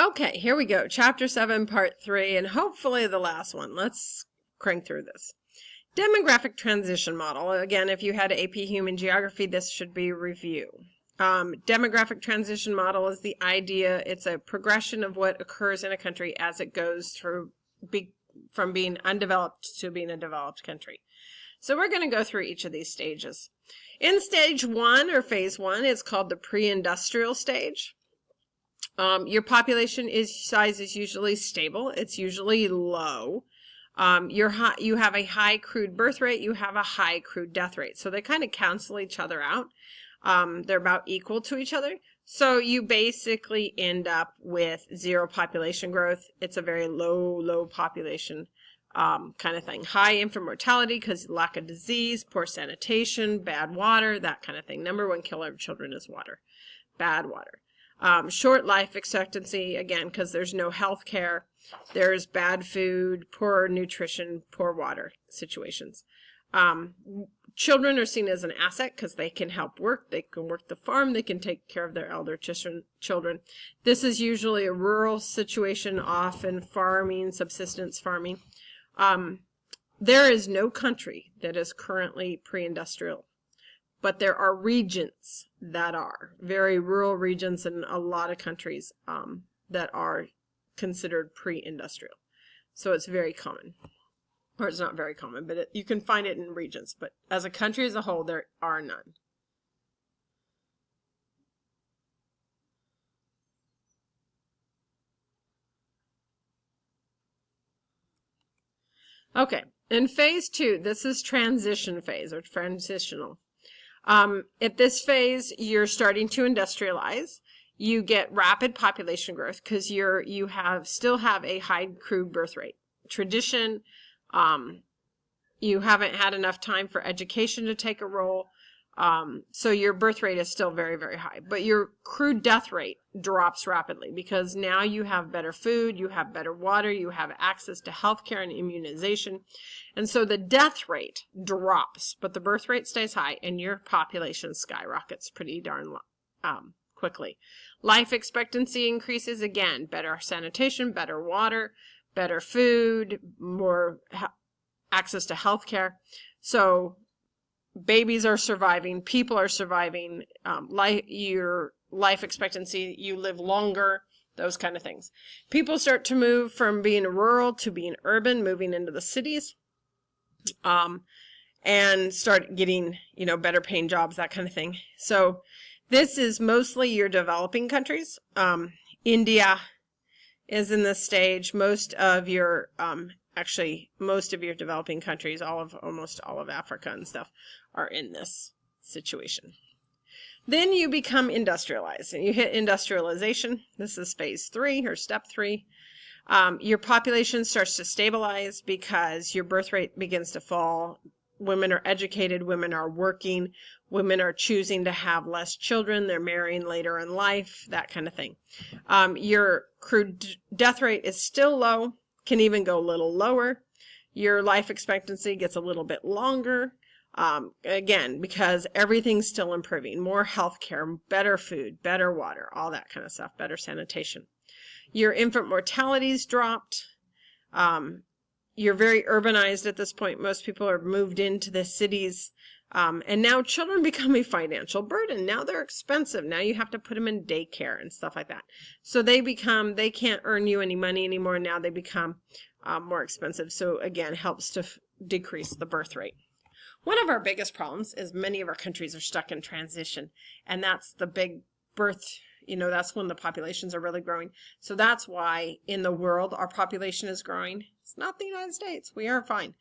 Okay, here we go. Chapter 7, Part 3, and hopefully the last one. Let's crank through this. Demographic transition model. Again, if you had AP Human Geography, this should be review. Demographic transition model is the idea, it's a progression of what occurs in a country as it goes through from being undeveloped to being a developed country. So we're going to go through each of these stages. In stage 1 or phase 1, it's called the pre-industrial stage. Your population size is usually stable. It's usually low. You have a high crude birth rate. You have a high crude death rate. So they kind of cancel each other out. They're about equal to each other. So you basically end up with zero population growth. It's a very low population kind of thing. High infant mortality because lack of disease, poor sanitation, bad water, that kind of thing. Number one killer of children is water. Bad water. Short life expectancy, again, because there's no health care. There's bad food, poor nutrition, poor water situations. Children are seen as an asset because they can help work. They can work the farm. They can take care of their elder children. This is usually a rural situation, often farming, subsistence farming. There is no country that is currently pre-industrial. But there are regions that are very rural regions in a lot of countries that are considered pre-industrial. So it's very common. Or it's not very common, but you can find it in regions. But as a country as a whole, there are none. Okay, in phase 2, this is transition phase or transitional. At this phase, you're starting to industrialize. You get rapid population growth because you still have a high crude birth rate. Tradition, you haven't had enough time for education to take a role. So your birth rate is still very, very high. But your crude death rate drops rapidly because now you have better food, you have better water, you have access to healthcare and immunization. And so the death rate drops, but the birth rate stays high and your population skyrockets pretty darn quickly. Life expectancy increases again, better sanitation, better water, better food, more access to healthcare. So babies are surviving, people are surviving, your life expectancy, you live longer, those kind of things. People start to move from being rural to being urban, moving into the cities, and start getting, better paying jobs, that kind of thing. So this is mostly your developing countries. India is in this stage. Most of your developing countries, almost all of Africa and stuff, are in this situation. Then you become industrialized and you hit industrialization. This is phase 3 or step 3. Your population starts to stabilize because your birth rate begins to fall. Women are educated, women are working, women are choosing to have less children, they're marrying later in life, that kind of thing. Your crude death rate is still low, can even go a little lower. Your life expectancy gets a little bit longer. Again, because everything's still improving. More healthcare, better food, better water, all that kind of stuff, better sanitation. Your infant mortality's dropped. You're very urbanized at this point. Most people are moved into the cities. And now children become a financial burden. Now they're expensive. Now you have to put them in daycare and stuff like that. So they can't earn you any money anymore. Now they become more expensive. So again, helps to decrease the birth rate. One of our biggest problems is many of our countries are stuck in transition, and that's the big birth, that's when the populations are really growing. So that's why in the world our population is growing. It's not the United States. We are fine.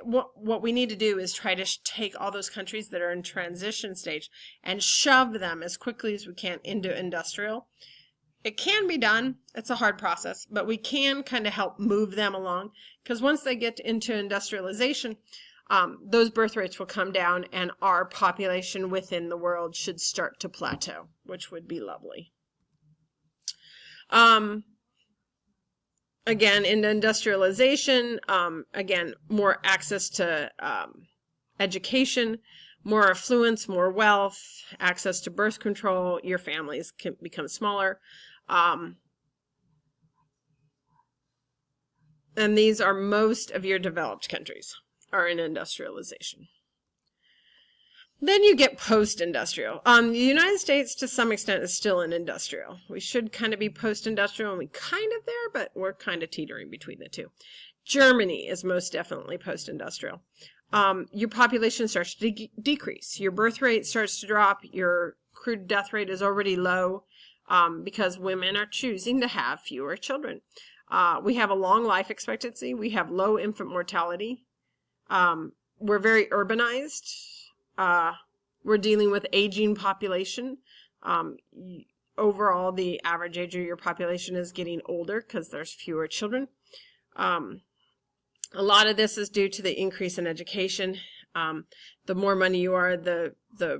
What we need to do is try to take all those countries that are in transition stage and shove them as quickly as we can into industrial. It can be done. It's a hard process, but we can kind of help move them along because once they get into industrialization, those birth rates will come down and our population within the world should start to plateau, which would be lovely. Again, in industrialization, again, more access to education, more affluence, more wealth, access to birth control, your families can become smaller. And these are most of your developed countries are in industrialization. Then you get post-industrial. The United States, to some extent, is still in industrial. We should kind of be post-industrial, and we kind of there, but we're kind of teetering between the two. Germany is most definitely post-industrial. Your population starts to decrease. Your birth rate starts to drop. Your crude death rate is already low because women are choosing to have fewer children. We have a long life expectancy. We have low infant mortality. We're very urbanized. We're dealing with aging population. Overall, the average age of your population is getting older because there's fewer children. A lot of this is due to the increase in education. The more money you are, the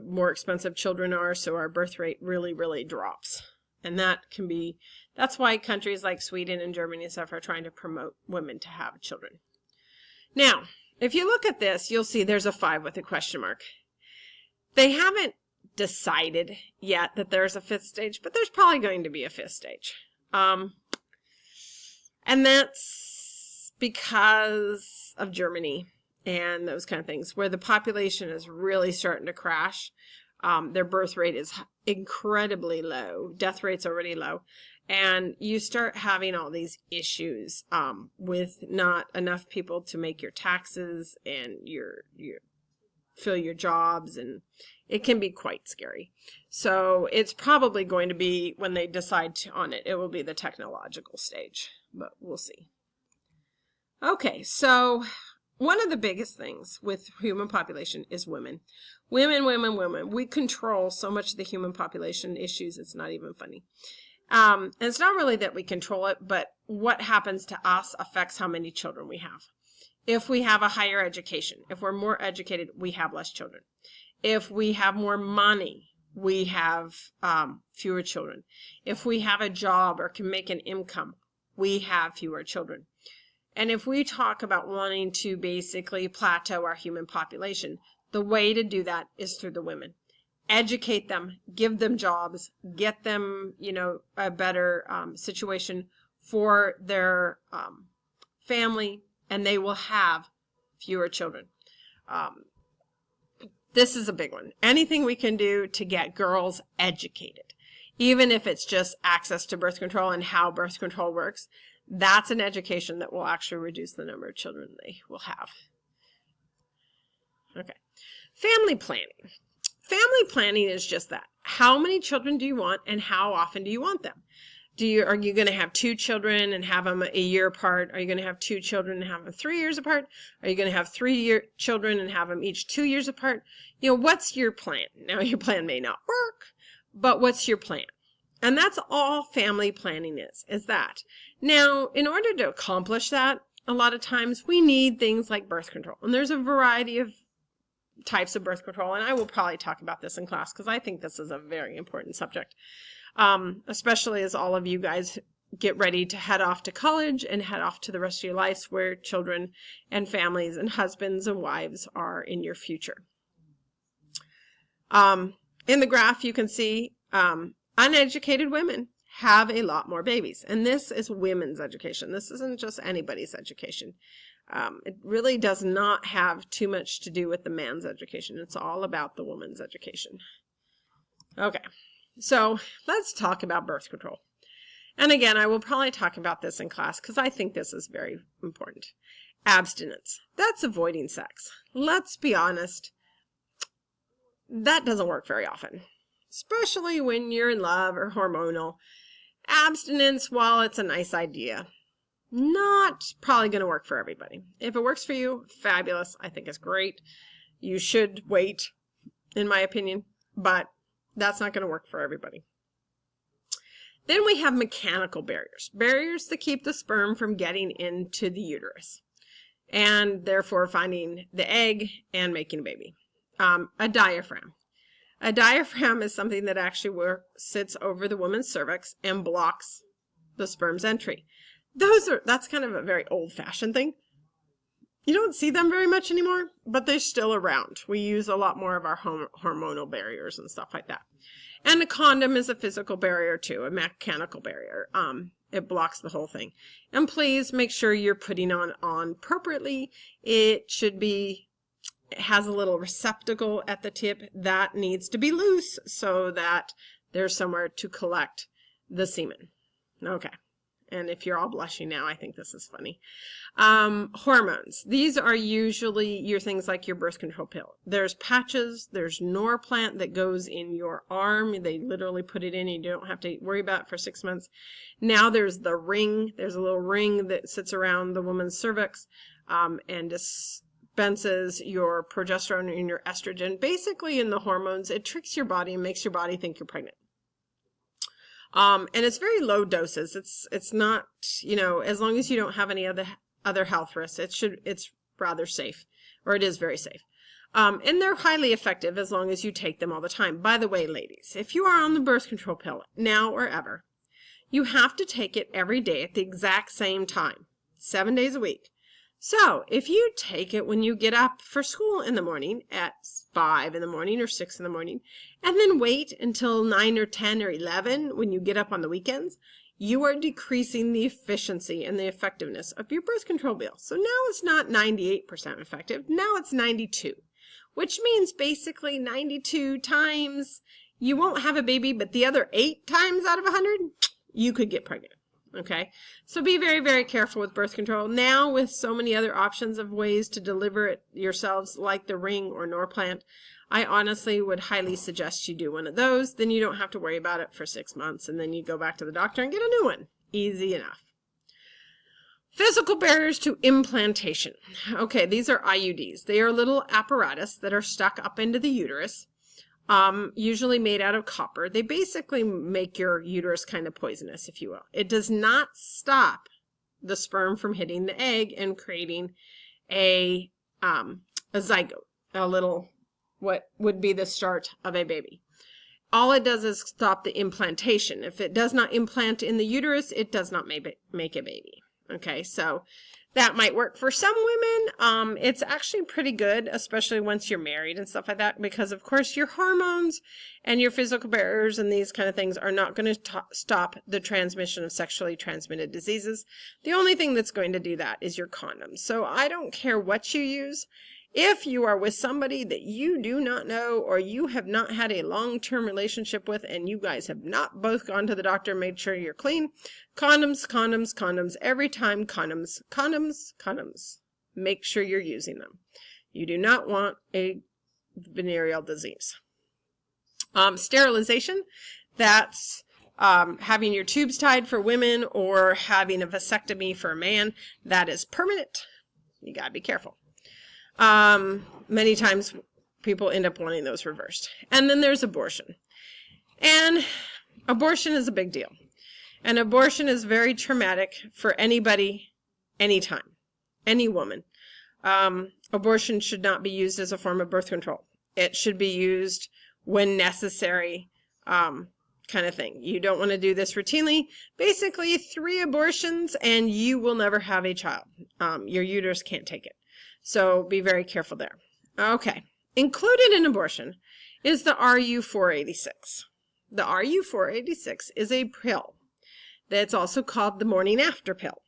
more expensive children are, so our birth rate really, really drops. And that's why countries like Sweden and Germany and stuff are trying to promote women to have children. Now, if you look at this, you'll see there's a 5 with a question mark. They haven't decided yet that there's a 5th stage, but there's probably going to be a 5th stage. And that's because of Germany and those kind of things, where the population is really starting to crash. Their birth rate is incredibly low. Death rate's already low. And you start having all these issues with not enough people to make your taxes and fill your jobs, and it can be quite scary. So it's probably going to be, when they decide on it, it will be the technological stage, but we'll see. Okay, so one of the biggest things with human population is women. Women. We control so much of the human population issues, it's not even funny. And it's not really that we control it, but what happens to us affects how many children we have. If we have a higher education, if we're more educated, we have less children. If we have more money, we have fewer children. If we have a job or can make an income, we have fewer children. And if we talk about wanting to basically plateau our human population, the way to do that is through the women. Educate them, give them jobs, get them, a better situation for their family, and they will have fewer children. This is a big one. Anything we can do to get girls educated, even if it's just access to birth control and how birth control works, that's an education that will actually reduce the number of children they will have. Okay. Family planning. Family planning is just that. How many children do you want, and how often do you want them? Are you going to have 2 children and have them a year apart? Are you going to have 2 children and have them 3 years apart? Are you going to have 3 children and have them each 2 years apart? What's your plan? Now, your plan may not work, but what's your plan? And that's all family planning is that. Now, in order to accomplish that, a lot of times we need things like birth control. And there's a variety of types of birth control, and I will probably talk about this in class because I think this is a very important subject, especially as all of you guys get ready to head off to college and head off to the rest of your lives, where children and families and husbands and wives are in your future. In the graph, you can see uneducated women have a lot more babies, and this is women's education. This isn't just anybody's education. It really does not have too much to do with the man's education. It's all about the woman's education. Okay, so let's talk about birth control. And again, I will probably talk about this in class because I think this is very important. Abstinence. That's avoiding sex. Let's be honest. That doesn't work very often, especially when you're in love or hormonal. Abstinence, while it's a nice idea, not probably going to work for everybody. If it works for you, fabulous. I think it's great. You should wait, in my opinion, but that's not going to work for everybody. Then we have mechanical barriers. Barriers that keep the sperm from getting into the uterus and therefore finding the egg and making a baby. A diaphragm. A diaphragm is something that actually sits over the woman's cervix and blocks the sperm's entry. That's kind of a very old-fashioned thing. You don't see them very much anymore, but they're still around. We use a lot more of our hormonal barriers and stuff like that. And a condom is a physical barrier too, a mechanical barrier. It blocks the whole thing. And please make sure you're putting on appropriately. It should be, it has a little receptacle at the tip that needs to be loose so that there's somewhere to collect the semen. Okay. And if you're all blushing now, I think this is funny. Hormones. These are usually your things like your birth control pill. There's patches. There's Norplant that goes in your arm. They literally put it in. You don't have to worry about it for 6 months. Now there's the ring. There's a little ring that sits around the woman's cervix and dispenses your progesterone and your estrogen. Basically, in the hormones, it tricks your body and makes your body think you're pregnant. And it's very low doses. It's not, you know, as long as you don't have any other health risks, it's rather safe, or it is very safe. And they're highly effective as long as you take them all the time. By the way, ladies, if you are on the birth control pill now or ever, you have to take it every day at the exact same time, 7 days a week. So if you take it when you get up for school in the morning at 5 in the morning or 6 in the morning, and then wait until 9 or 10 or 11 when you get up on the weekends, you are decreasing the efficiency and the effectiveness of your birth control pill. So now it's not 98% effective. Now it's 92, which means basically 92 times you won't have a baby, but the other 8 times out of 100, you could get pregnant. Okay, so be very, very careful with birth control. Now, with so many other options of ways to deliver it yourselves, like the ring or Norplant, I honestly would highly suggest you do one of those. Then you don't have to worry about it for 6 months, and then you go back to the doctor and get a new one. Easy enough. Physical barriers to implantation. Okay, these are IUDs. They are little apparatus that are stuck up into the uterus. Usually made out of copper. They basically make your uterus kind of poisonous, if you will. It does not stop the sperm from hitting the egg and creating a zygote, a little, what would be the start of a baby. All it does is stop the implantation. If it does not implant in the uterus, it does not make a baby. Okay, so that might work for some women. It's actually pretty good, especially once you're married and stuff like that, because of course your hormones and your physical barriers and these kind of things are not going to stop the transmission of sexually transmitted diseases. The only thing that's going to do that is your condoms. So I don't care what you use. If you are with somebody that you do not know, or you have not had a long-term relationship with, and you guys have not both gone to the doctor and made sure you're clean, condoms, condoms, condoms, every time condoms, condoms, condoms. Make sure you're using them. You do not want a venereal disease. Sterilization, that's having your tubes tied for women or having a vasectomy for a man. That is permanent. You gotta be careful. Many times people end up wanting those reversed. And then there's abortion. And abortion is a big deal. And abortion is very traumatic for anybody, anytime, any woman. Abortion should not be used as a form of birth control. It should be used when necessary, kind of thing. You don't want to do this routinely. Basically, 3 abortions and you will never have a child. Your uterus can't take it. So be very careful there. Okay. Included in abortion is the RU486. The RU486 is a pill that's also called the morning after pill.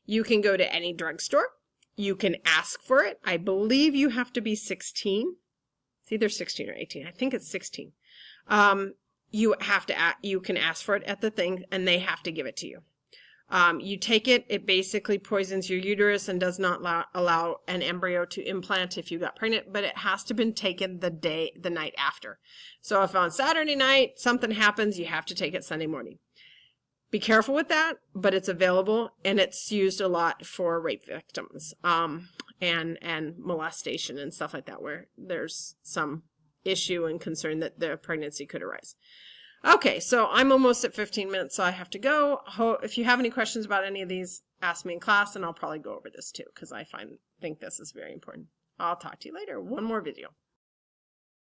You can go to any drugstore. You can ask for it. I believe you have to be 16. It's either 16 or 18. I think it's 16. You can ask for it at the thing, and they have to give it to you. You take it, it basically poisons your uterus and does not allow an embryo to implant if you got pregnant, but it has to have been taken the night after. So if on Saturday night something happens, you have to take it Sunday morning. Be careful with that, but it's available, and it's used a lot for rape victims, and molestation and stuff like that, where there's some issue and concern that the pregnancy could arise. Okay, so I'm almost at 15 minutes, so I have to go. If you have any questions about any of these, ask me in class, and I'll probably go over this too, because I think this is very important. I'll talk to you later. One more video.